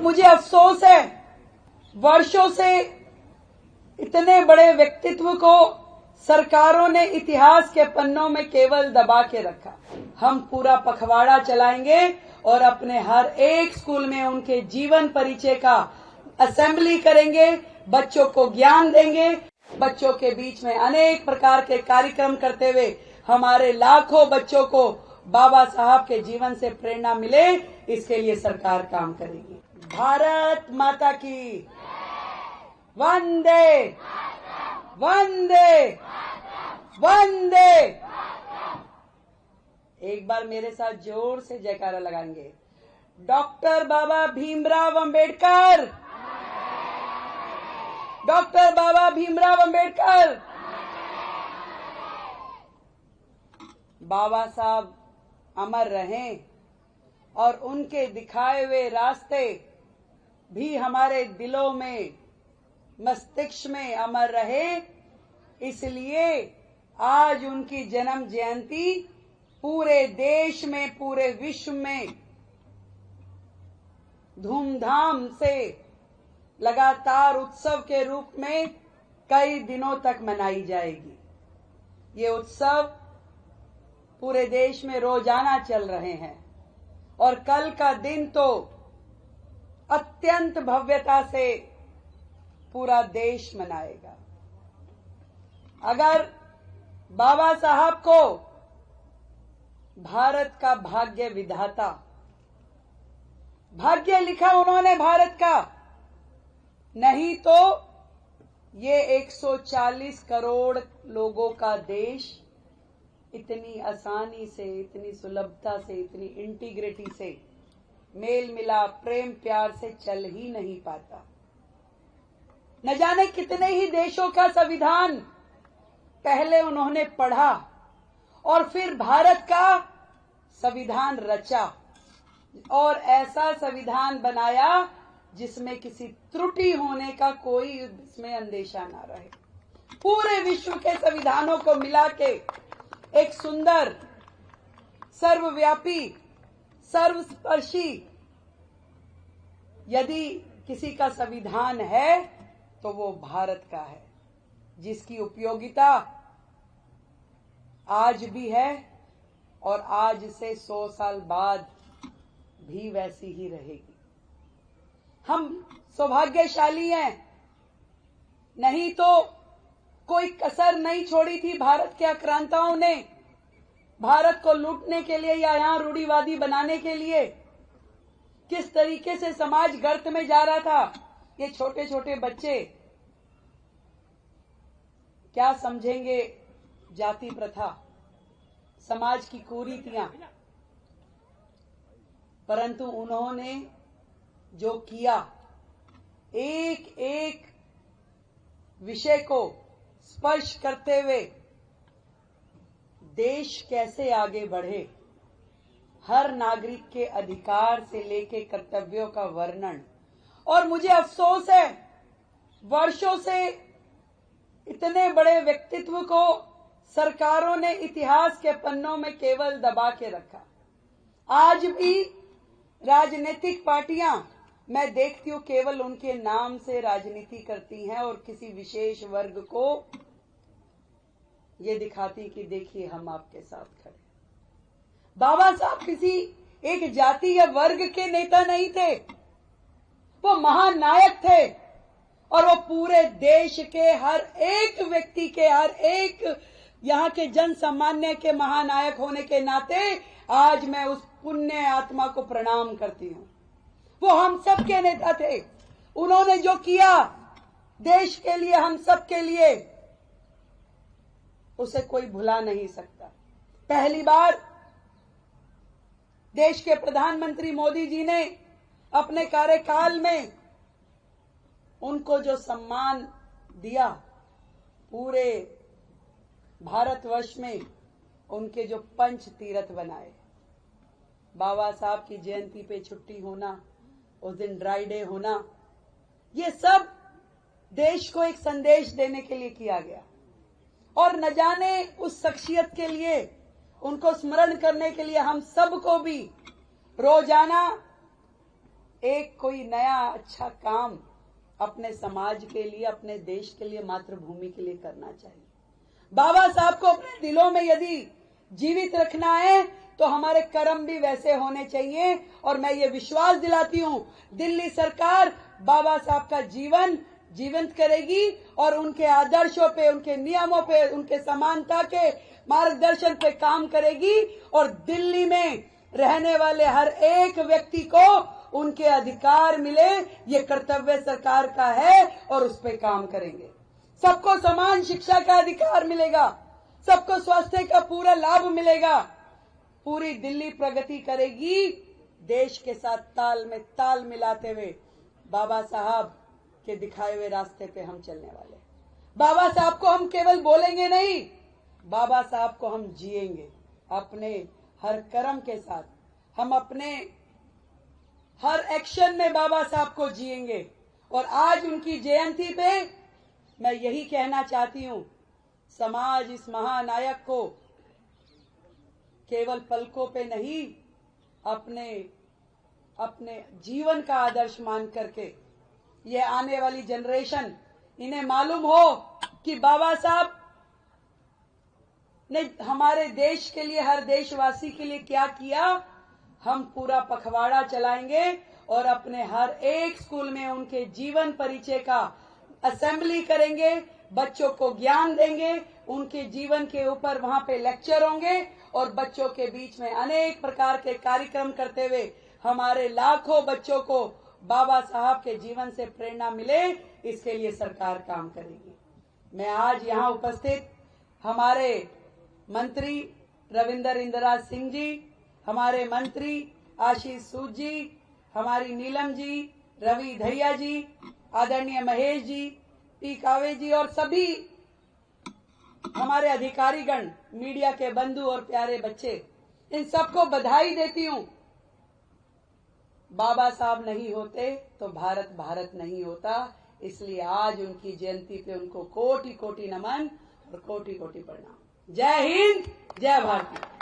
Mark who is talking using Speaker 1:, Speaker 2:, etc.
Speaker 1: मुझे अफसोस है, वर्षों से इतने बड़े व्यक्तित्व को सरकारों ने इतिहास के पन्नों में केवल दबा के रखा। हम पूरा पखवाड़ा चलाएंगे और अपने हर एक स्कूल में उनके जीवन परिचय का असेंबली करेंगे, बच्चों को ज्ञान देंगे, बच्चों के बीच में अनेक प्रकार के कार्यक्रम करते हुए हमारे लाखों बच्चों को बाबा साहब के जीवन से प्रेरणा मिले, इसके लिए सरकार काम करेगी। भारत माता की वंदे वंदे वंदे। एक बार मेरे साथ जोर से जयकारा लगाएंगे। डॉक्टर बाबा भीमराव अंबेडकर, डॉक्टर बाबा भीमराव अंबेडकर। बाबा साहब अमर रहें और उनके दिखाए हुए रास्ते भी हमारे दिलों में, मस्तिष्क में अमर रहे। इसलिए आज उनकी जन्म जयंती पूरे देश में, पूरे विश्व में धूमधाम से लगातार उत्सव के रूप में कई दिनों तक मनाई जाएगी। ये उत्सव पूरे देश में रोजाना चल रहे हैं और कल का दिन तो अत्यंत भव्यता से पूरा देश मनाएगा। अगर बाबा साहब को भारत का भाग्य विधाता, भाग्य लिखा उन्होंने भारत का, नहीं तो ये 140 करोड़ लोगों का देश इतनी आसानी से, इतनी सुलभता से, इतनी इंटीग्रिटी से, मेल मिलाप, प्रेम प्यार से चल ही नहीं पाता। न जाने कितने ही देशों का संविधान पहले उन्होंने पढ़ा और फिर भारत का संविधान रचा और ऐसा संविधान बनाया जिसमें किसी त्रुटि होने का कोई इसमें अंदेशा ना रहे। पूरे विश्व के संविधानों को मिला के एक सुंदर, सर्वव्यापी, सर्वस्पर्शी यदि किसी का संविधान है तो वो भारत का है, जिसकी उपयोगिता आज भी है और आज से 100 साल बाद भी वैसी ही रहेगी। हम सौभाग्यशाली हैं, नहीं तो कोई कसर नहीं छोड़ी थी भारत के आक्रांताओं ने भारत को लूटने के लिए या यहां रूढ़िवादी बनाने के लिए। किस तरीके से समाज गर्त में जा रहा था। ये छोटे छोटे बच्चे क्या समझेंगे जाति प्रथा, समाज की कुरीतियां, परंतु उन्होंने जो किया, एक एक विषय को स्पर्श करते हुए देश कैसे आगे बढ़े, हर नागरिक के अधिकार से लेके कर्तव्यों का वर्णन। और मुझे अफसोस है, वर्षों से इतने बड़े व्यक्तित्व को सरकारों ने इतिहास के पन्नों में केवल दबा के रखा। आज भी राजनीतिक पार्टियां मैं देखती हूं केवल उनके नाम से राजनीति करती हैं और किसी विशेष वर्ग को ये दिखाती कि देखिए हम आपके साथ खड़े। बाबा साहब किसी एक जाति या वर्ग के नेता नहीं थे, वो महानायक थे और वो पूरे देश के हर एक व्यक्ति के, हर एक यहाँ के जन सामान्य के महानायक होने के नाते आज मैं उस पुण्य आत्मा को प्रणाम करती हूं। वो हम सब के नेता थे। उन्होंने जो किया देश के लिए, हम सब के लिए, उसे कोई भुला नहीं सकता। पहली बार देश के प्रधानमंत्री मोदी जी ने अपने कार्यकाल में उनको जो सम्मान दिया, पूरे भारतवर्ष में उनके जो पंच तीर्थ बनाए, बाबा साहब की जयंती पे छुट्टी होना, उस दिन ड्राई डे होना, ये सब देश को एक संदेश देने के लिए किया गया। और न जाने उस शख्सियत के लिए, उनको स्मरण करने के लिए हम सबको भी रोजाना एक कोई नया अच्छा काम अपने समाज के लिए, अपने देश के लिए, मातृभूमि के लिए करना चाहिए। बाबा साहब को अपने दिलों में यदि जीवित रखना है तो हमारे कर्म भी वैसे होने चाहिए। और मैं ये विश्वास दिलाती हूं, दिल्ली सरकार बाबा साहब का जीवन जीवंत करेगी और उनके आदर्शों पे, उनके नियमों पे, उनके समानता के मार्गदर्शन पे काम करेगी और दिल्ली में रहने वाले हर एक व्यक्ति को उनके अधिकार मिले, ये कर्तव्य सरकार का है और उस पे काम करेंगे। सबको समान शिक्षा का अधिकार मिलेगा, सबको स्वास्थ्य का पूरा लाभ मिलेगा। पूरी दिल्ली प्रगति करेगी, देश के साथ ताल में ताल मिलाते हुए बाबा साहब के दिखाए हुए रास्ते पे हम चलने वाले। बाबा साहब को हम केवल बोलेंगे नहीं, बाबा साहब को हम जिएंगे अपने हर कर्म के साथ। हम अपने हर एक्शन में बाबा साहब को जिएंगे। और आज उनकी जयंती पे मैं यही कहना चाहती हूं, समाज इस महानायक को केवल पलकों पे नहीं, अपने जीवन का आदर्श मान करके ये आने वाली जनरेशन, इन्हें मालूम हो कि बाबा साहब ने हमारे देश के लिए, हर देशवासी के लिए क्या किया। हम पूरा पखवाड़ा चलाएंगे और अपने हर एक स्कूल में उनके जीवन परिचय का असेंबली करेंगे, बच्चों को ज्ञान देंगे, उनके जीवन के ऊपर वहां पे लेक्चर होंगे और बच्चों के बीच में अनेक प्रकार के कार्यक्रम करते हुए हमारे लाखों बच्चों को बाबा साहब के जीवन से प्रेरणा मिले, इसके लिए सरकार काम करेगी। मैं आज यहाँ उपस्थित हमारे मंत्री रविंदर इंदिरा सिंह जी, हमारे मंत्री आशीष सूद जी, हमारी नीलम जी, रवि धैया जी, आदरणीय महेश जी, पी कावे जी और सभी हमारे अधिकारीगण, मीडिया के बंधु और प्यारे बच्चे, इन सबको बधाई देती हूं। बाबा साहब नहीं होते तो भारत भारत नहीं होता। इसलिए आज उनकी जयंती पे उनको कोटि कोटि नमन और कोटि कोटि प्रणाम। जय हिंद, जय भारत।